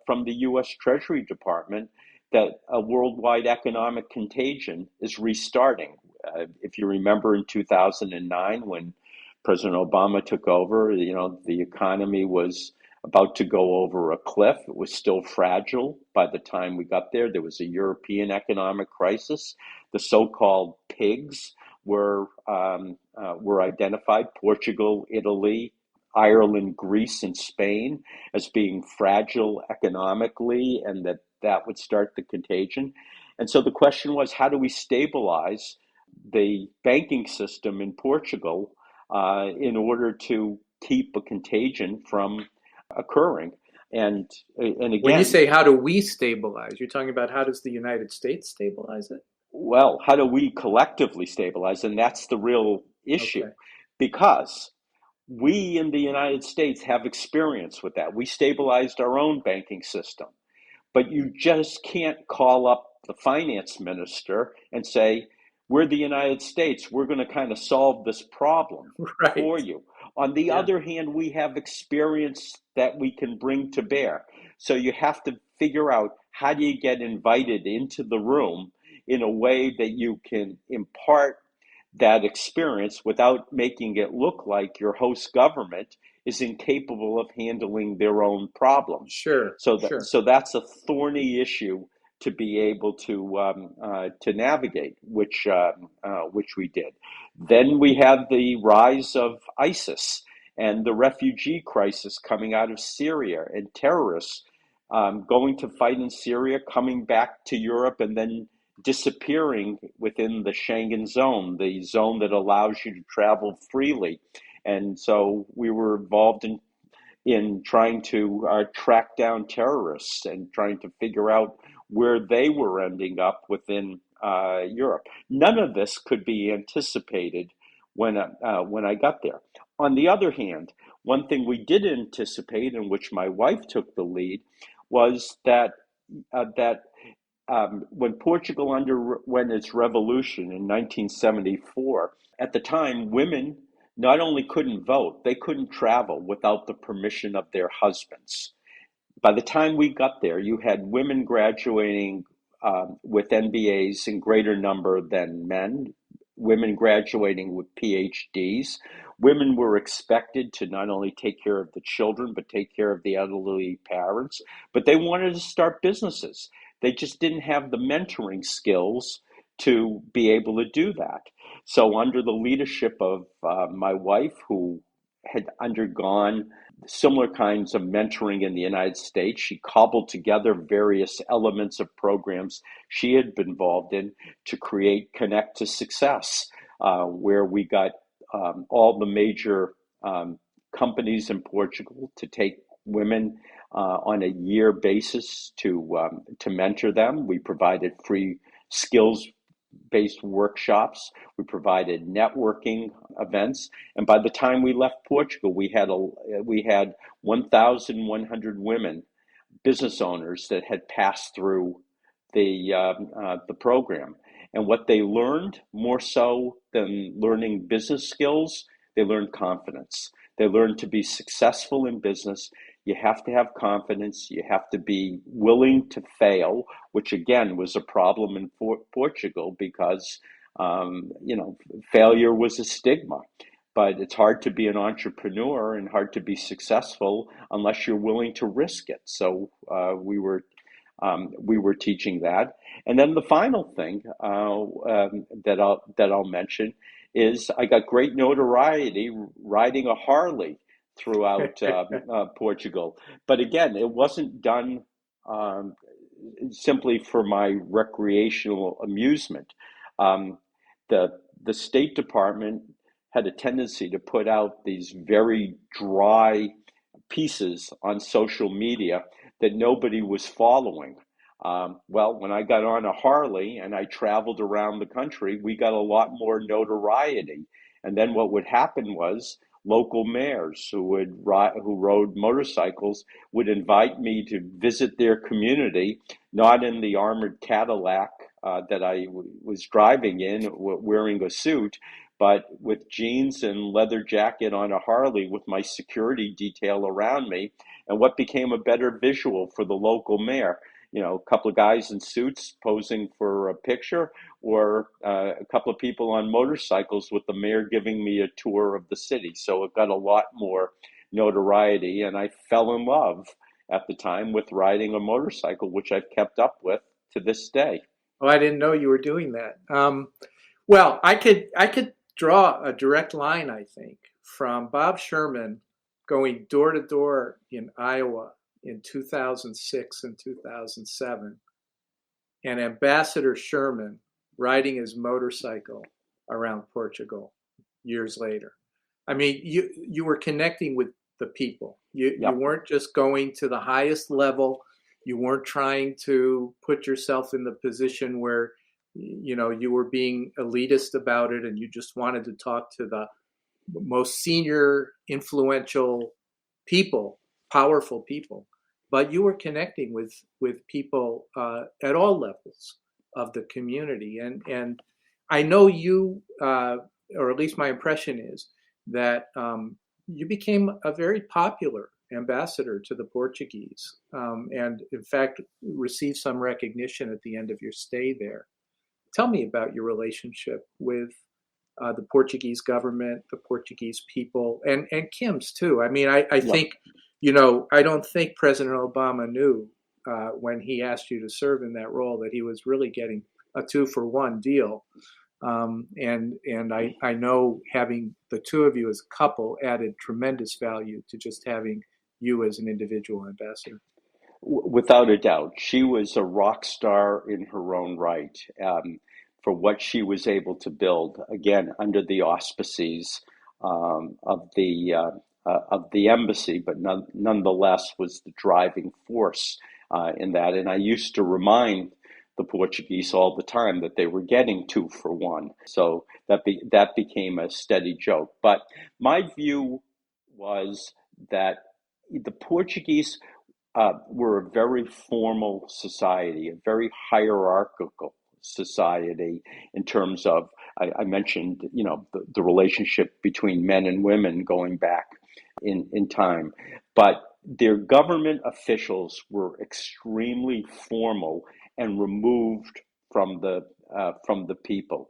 from the US Treasury Department that a worldwide economic contagion is restarting. If you remember in 2009 when President Obama took over, the economy was about to go over a cliff. It was still fragile by the time we got there. There was a European economic crisis. The so-called pigs were identified: Portugal, Italy, Ireland, Greece, and Spain as being fragile economically, and that would start the contagion. And so the question was, how do we stabilize the banking system in Portugal in order to keep a contagion from occurring? And
When you
again,
say how do we stabilize, you're talking about how does the United States stabilize it?
well, how do we collectively stabilize? And that's the real issue,
Okay.
because we in the United States have experience with that. We stabilized our own banking system, but you just can't call up the finance minister and say, we're the United States, we're going to kind of solve this problem
Right.
for you. On the
Yeah.
other hand, we have experience that we can bring to bear. So you have to figure out, how do you get invited into the room in a way that you can impart that experience without making it look like your host government is incapable of handling their own problems.
Sure.
So
Sure.
that's a thorny issue to be able to navigate, which we did. Then we had the rise of ISIS and the refugee crisis coming out of Syria, and terrorists going to fight in Syria, coming back to Europe, and then disappearing within the Schengen zone, the zone that allows you to travel freely. And so we were involved in trying to track down terrorists and trying to figure out where they were ending up within Europe. None of this could be anticipated when I got there. On the other hand, one thing we did anticipate, in which my wife took the lead, was that when Portugal underwent its revolution in 1974, at the time, women not only couldn't vote, they couldn't travel without the permission of their husbands. By the time we got there, you had women graduating with MBAs in greater number than men, women graduating with PhDs. Women were expected to not only take care of the children, but take care of the elderly parents. But they wanted to start businesses. They just didn't have the mentoring skills to be able to do that. So, under the leadership of my wife, who had undergone similar kinds of mentoring in the United States, she cobbled together various elements of programs she had been involved in to create Connect to Success, where we got all the major companies in Portugal to take women on a year basis to mentor them. We provided free skills based workshops. We provided networking events, and by the time we left Portugal, we had 1,100 women business owners that had passed through the program. And what they learned, more so than learning business skills, they learned confidence. They learned to be successful in business. You have to have confidence. You have to be willing to fail, which again was a problem in Portugal because failure was a stigma. But it's hard to be an entrepreneur and hard to be successful unless you're willing to risk it. So we were teaching that. And then the final thing that I'll mention is I got great notoriety riding a Harley throughout Portugal. But again, it wasn't done simply for my recreational amusement. The State Department had a tendency to put out these very dry pieces on social media that nobody was following. Well, when I got on a Harley and I traveled around the country, we got a lot more notoriety. And then what would happen was local mayors who rode motorcycles would invite me to visit their community, not in the armored Cadillac that I was driving in, wearing a suit, but with jeans and leather jacket on a Harley with my security detail around me. And what became a better visual for the local mayor? A couple of guys in suits posing for a picture, or a couple of people on motorcycles with the mayor giving me a tour of the city. So it got a lot more notoriety, and I fell in love at the time with riding a motorcycle, which I've kept up with to this day.
Oh, I didn't know you were doing that. Well, I could draw a direct line, I think, from Bob Sherman going door to door in Iowa in 2006 and 2007, and Ambassador Sherman riding his motorcycle around Portugal years later. I mean, you were connecting with the people. You
Yep.
weren't just going to the highest level. You weren't trying to put yourself in the position where you were being elitist about it, and you just wanted to talk to the most senior, influential people, powerful people. But you were connecting with people at all levels of the community, and I know you, or at least my impression is that you became a very popular ambassador to the Portuguese, and in fact received some recognition at the end of your stay there. Tell me about your relationship with the Portuguese government, the Portuguese people, and Kim's too. I mean, I
Yep.
think, I don't think President Obama knew when he asked you to serve in that role that he was really getting a 2-for-1 deal. And I know having the two of you as a couple added tremendous value to just having you as an individual ambassador.
Without a doubt, she was a rock star in her own right, for what she was able to build. Again, under the auspices of the embassy, but nonetheless was the driving force in that. And I used to remind the Portuguese all the time that they were getting 2-for-1. So that became a steady joke. But my view was that the Portuguese we're a very formal society, a very hierarchical society in terms of, I mentioned, the relationship between men and women going back in time. But their government officials were extremely formal and removed from the people.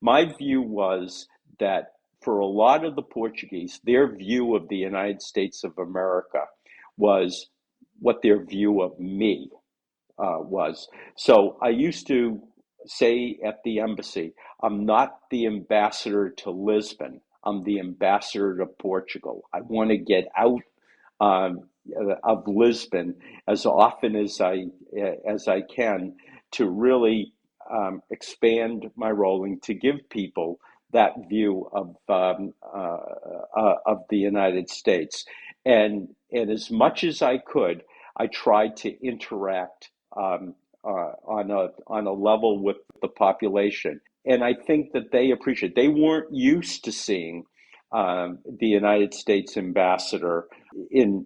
My view was that for a lot of the Portuguese, their view of the United States of America was what their view of me was. So I used to say at the embassy, I'm not the ambassador to Lisbon. I'm the ambassador to Portugal. I want to get out um, of Lisbon as often as I can to really expand my role and to give people that view of the United States. And as much as I could, I tried to interact on a level with the population. And I think that they appreciate. They weren't used to seeing the United States ambassador in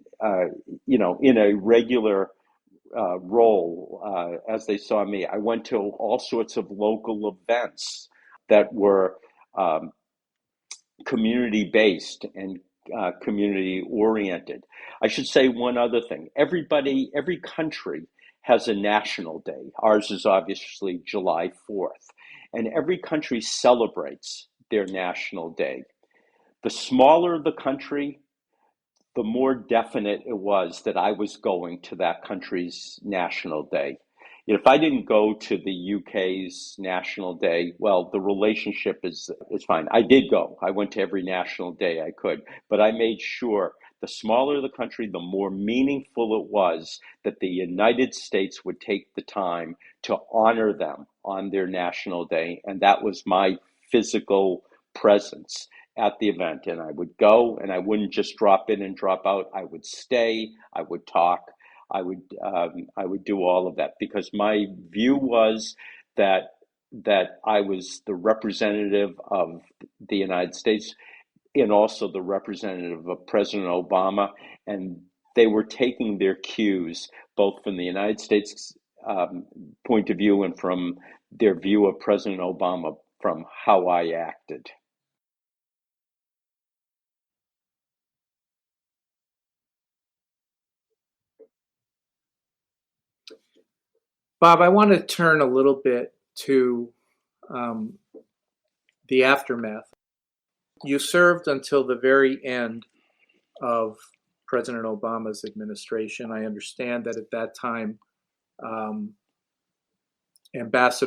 in a regular role as they saw me. I went to all sorts of local events that were um, community based and community oriented. I should say one other thing. Every country has a national day. Ours is obviously July 4th, and every country celebrates their national day. The smaller the country, the more definite it was that I was going to that country's national day. If I didn't go to the UK's national day, well, the relationship is fine. I did go. I went to every national day I could, but I made sure the smaller the country, the more meaningful it was that the United States would take the time to honor them on their national day, and that was my physical presence at the event. And I would go, and I wouldn't just drop in and drop out. I would stay. I would talk. I would do all of that because my view was that I was the representative of the United States and also the representative of President Obama, and they were taking their cues both from the United States point of view and from their view of President Obama from how I acted.
Bob, I want to turn a little bit to um, the aftermath. You served until the very end of President Obama's administration. I understand that at that time, um, U.S.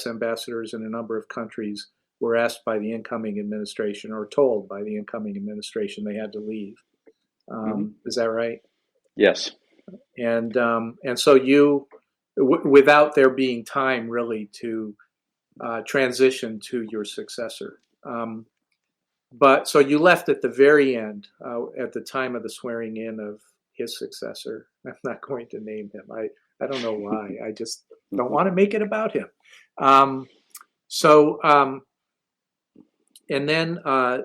ambassadors in a number of countries were asked by the incoming administration or told by the incoming administration they had to leave.
Mm-hmm.
Is that right?
Yes.
And so without there being time really to transition to your successor. But so you left at the very end, at the time of the swearing in of his successor. I'm not going to name him. I don't know why. I just don't want to make it about him. Um, so, and then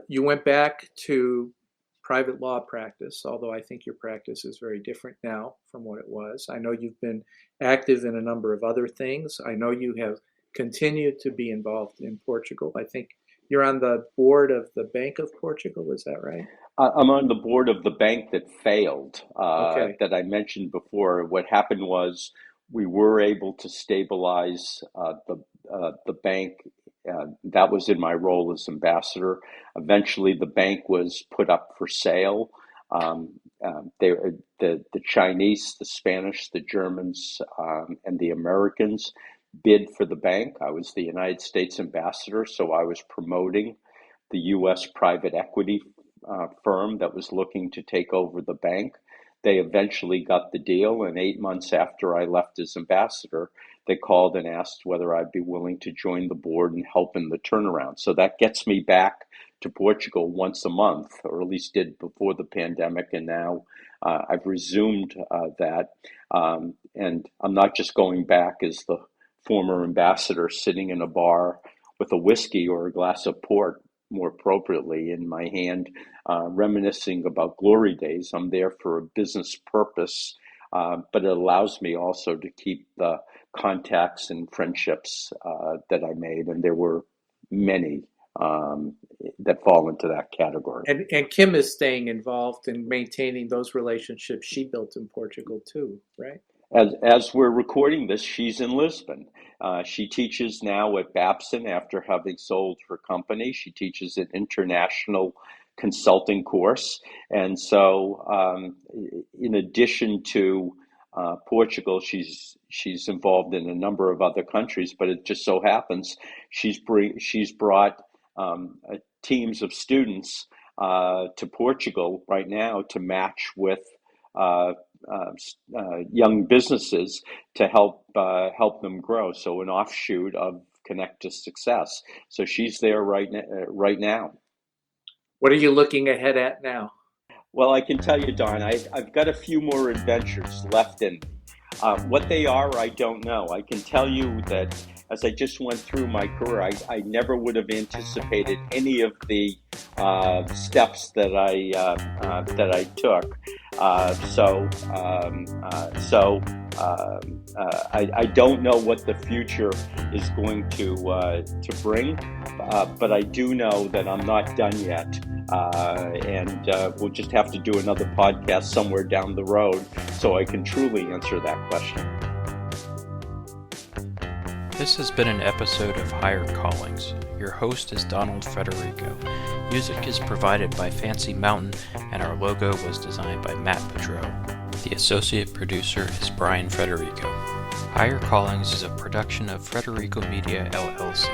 you went back to private law practice, although I think your practice is very different now from what it was. I know you've been active in a number of other things. I know you have continued to be involved in Portugal. I think you're on the board of the Bank of Portugal, is that right?
I'm on the board of the bank that failed,
Okay.
that I mentioned before. What happened was we were able to stabilize the bank. That was in my role as ambassador. Eventually, the bank was put up for sale. The Chinese, the Spanish, the Germans, and the Americans bid for the bank. I was the United States ambassador, so I was promoting the U.S. private equity firm that was looking to take over the bank. They eventually got the deal, and 8 months after I left as ambassador, they called and asked whether I'd be willing to join the board and help in the turnaround. So that gets me back to Portugal once a month, or at least did before the pandemic, and now I've resumed that. And I'm not just going back as the former ambassador sitting in a bar with a whiskey or a glass of port, more appropriately, in my hand, reminiscing about glory days. I'm there for a business purpose, but it allows me also to keep the contacts and friendships that I made, and there were many um, that fall into that category.
And Kim is staying involved in maintaining those relationships she built in Portugal too, right?
As we're recording this, she's in Lisbon. She teaches now at Babson after having sold her company. She teaches an international consulting course. And so, in addition to Portugal. She's involved in a number of other countries, but it just so happens she's brought teams of students to Portugal right now to match with uh, young businesses to help them grow. So an offshoot of Connect to Success. So she's there right now.
What are you looking ahead at now?
Well, I can tell you, Don, I've got a few more adventures left in me. What they are, I don't know. I can tell you that as I just went through my career, I never would have anticipated any of the steps that I took. I don't know what the future is going to bring, but I do know that I'm not done yet. And we'll just have to do another podcast somewhere down the road so I can truly answer that question.
This has been an episode of Higher Callings. Your host is Donald Federico. Music is provided by Fancy Mountain, and our logo was designed by Matt Pedro. The associate producer is Brian Federico. Higher Callings is a production of Federico Media, LLC.